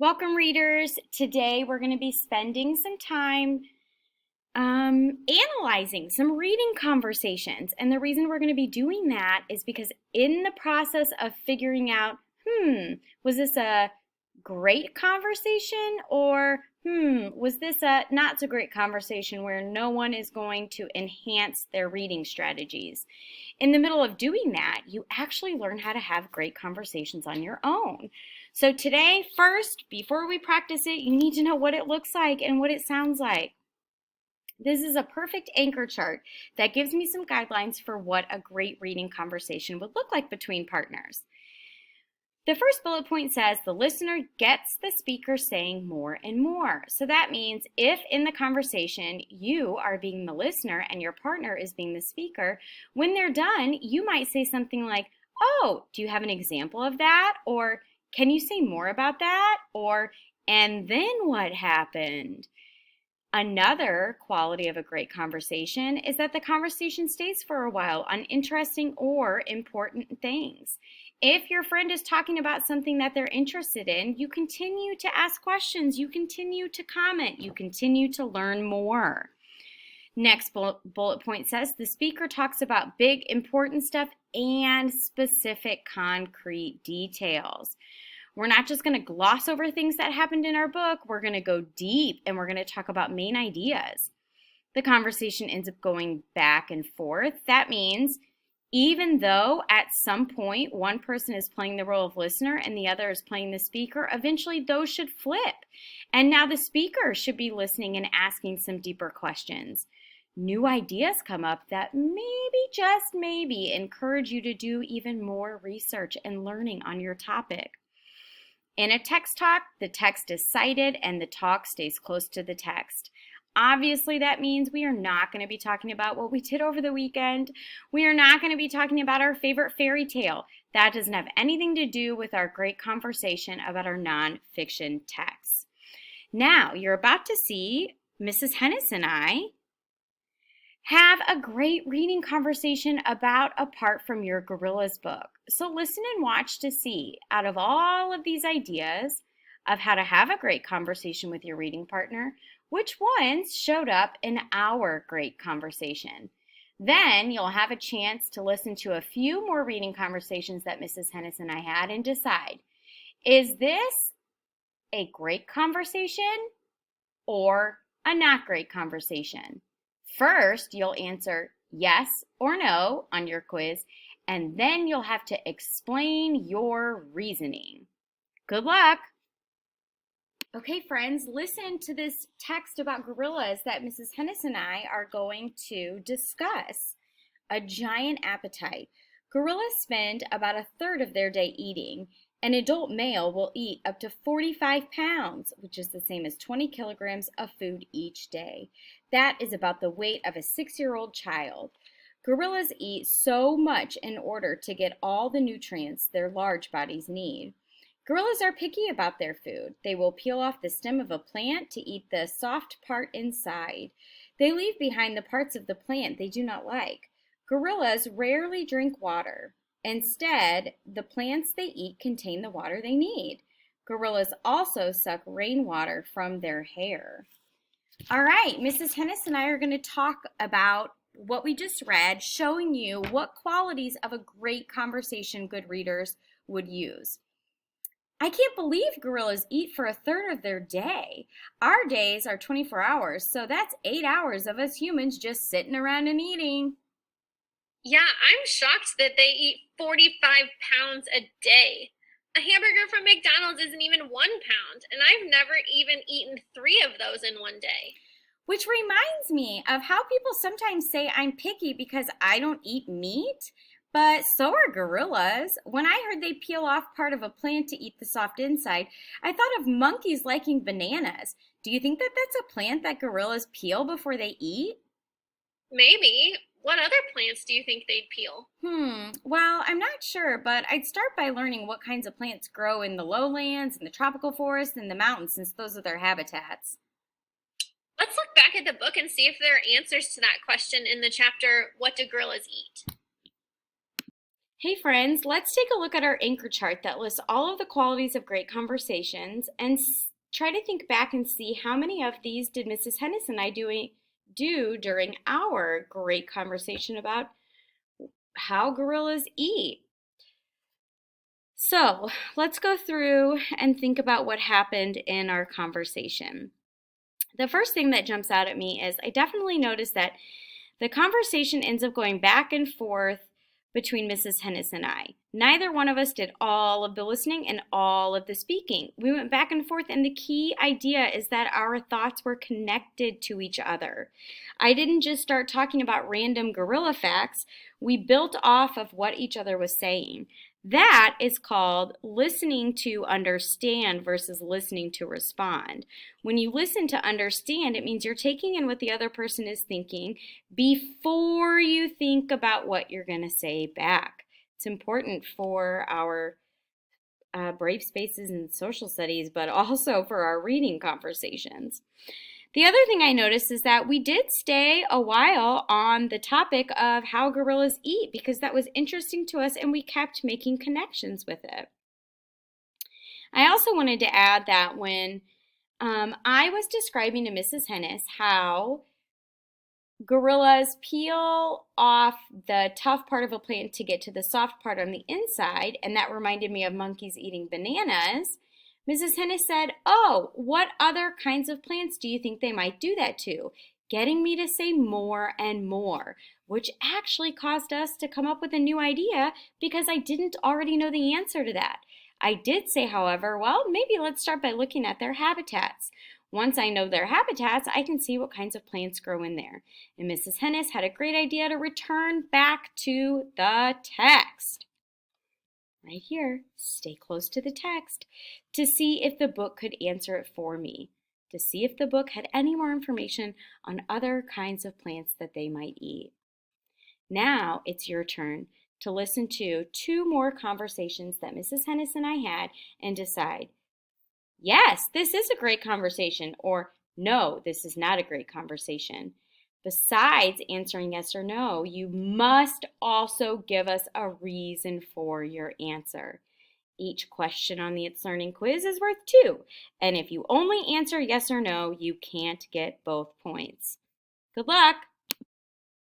Welcome, readers. Today we're going to be spending some time analyzing some reading conversations. And the reason we're going to be doing that is because in the process of figuring out, was this a great conversation or was this a not so great conversation where no one is going to enhance their reading strategies? In the middle of doing that, you actually learn how to have great conversations on your own. So today, first, before we practice it, you need to know what it looks like and what it sounds like. This is a perfect anchor chart that gives me some guidelines for what a great reading conversation would look like between partners. The first bullet point says the listener gets the speaker saying more and more. So that means if in the conversation you are being the listener and your partner is being the speaker, when they're done, you might say something like, "Oh, do you have an example of that?" Or, "Can you say more about that?" Or, "And then what happened?" Another quality of a great conversation is that the conversation stays for a while on interesting or important things. If your friend is talking about something that they're interested in, you continue to ask questions, you continue to comment, you continue to learn more. Next bullet point says the speaker talks about big, important stuff and specific, concrete details. We're not just going to gloss over things that happened in our book. We're going to go deep and we're going to talk about main ideas. The conversation ends up going back and forth. That means even though at some point one person is playing the role of listener and the other is playing the speaker, eventually those should flip. And now the speaker should be listening and asking some deeper questions. New ideas come up that maybe, just maybe, encourage you to do even more research and learning on your topic. In a text talk, the text is cited and the talk stays close to the text. Obviously, that means we are not going to be talking about what we did over the weekend. We are not going to be talking about our favorite fairy tale. That doesn't have anything to do with our great conversation about our nonfiction texts. Now, you're about to see Mrs. Hennis and I have a great reading conversation about a part from your Gorillas book. So listen and watch to see, out of all of these ideas of how to have a great conversation with your reading partner, which ones showed up in our great conversation. Then you'll have a chance to listen to a few more reading conversations that Mrs. Hennis and I had and decide, is this a great conversation or a not great conversation? First, you'll answer yes or no on your quiz, and then you'll have to explain your reasoning. Good luck! Okay, friends, listen to this text about gorillas that Mrs. Hennis and I are going to discuss. A giant appetite. Gorillas spend about a third of their day eating. An adult male will eat up to 45 pounds, which is the same as 20 kilograms of food each day. That is about the weight of a 6-year-old child. Gorillas eat so much in order to get all the nutrients their large bodies need. Gorillas are picky about their food. They will peel off the stem of a plant to eat the soft part inside. They leave behind the parts of the plant they do not like. Gorillas rarely drink water. Instead, the plants they eat contain the water they need. Gorillas also suck rainwater from their hair. All right, Mrs. Hennis and I are going to talk about what we just read, showing you what qualities of a great conversation good readers would use. I can't believe gorillas eat for a third of their day. Our days are 24 hours, so that's 8 hours of us humans just sitting around and eating. Yeah, I'm shocked that they eat 45 pounds a day. A hamburger from McDonald's isn't even 1 pound, and I've never even eaten 3 of those in one day. Which reminds me of how people sometimes say I'm picky because I don't eat meat, but so are gorillas. When I heard they peel off part of a plant to eat the soft inside, I thought of monkeys liking bananas. Do you think that that's a plant that gorillas peel before they eat? Maybe. What other plants do you think they'd peel? Well, I'm not sure, but I'd start by learning what kinds of plants grow in the lowlands, in the tropical forest, and the mountains, since those are their habitats. Let's look back at the book and see if there are answers to that question in the chapter, What Do Gorillas Eat? Hey friends, let's take a look at our anchor chart that lists all of the qualities of great conversations and try to think back and see how many of these did Mrs. Hennis and I do during our great conversation about how gorillas eat. So let's go through and think about what happened in our conversation. The first thing that jumps out at me is I definitely noticed that the conversation ends up going back and forth between Mrs. Hennis and I. Neither one of us did all of the listening and all of the speaking. We went back and forth, and the key idea is that our thoughts were connected to each other. I didn't just start talking about random gorilla facts. We built off of what each other was saying. That is called listening to understand versus listening to respond. When you listen to understand, it means you're taking in what the other person is thinking before you think about what you're going to say back. It's important for our brave spaces in social studies, but also for our reading conversations. The other thing I noticed is that we did stay a while on the topic of how gorillas eat because that was interesting to us and we kept making connections with it. I also wanted to add that when I was describing to Mrs. Hennis how gorillas peel off the tough part of a plant to get to the soft part on the inside, and that reminded me of monkeys eating bananas. Mrs. Hennis said, "Oh, what other kinds of plants do you think they might do that to?" Getting me to say more and more, which actually caused us to come up with a new idea because I didn't already know the answer to that. I did say, however, well, maybe let's start by looking at their habitats. Once I know their habitats, I can see what kinds of plants grow in there. And Mrs. Hennis had a great idea to return back to the text. Right here, stay close to the text to see if the book could answer it for me, to see if the book had any more information on other kinds of plants that they might eat. Now it's your turn to listen to 2 more conversations that Mrs. Hennis and I had and decide, yes, this is a great conversation, or no, this is not a great conversation. Besides answering yes or no, you must also give us a reason for your answer. Each question on the It's Learning quiz is worth 2, and if you only answer yes or no, you can't get both points. Good luck!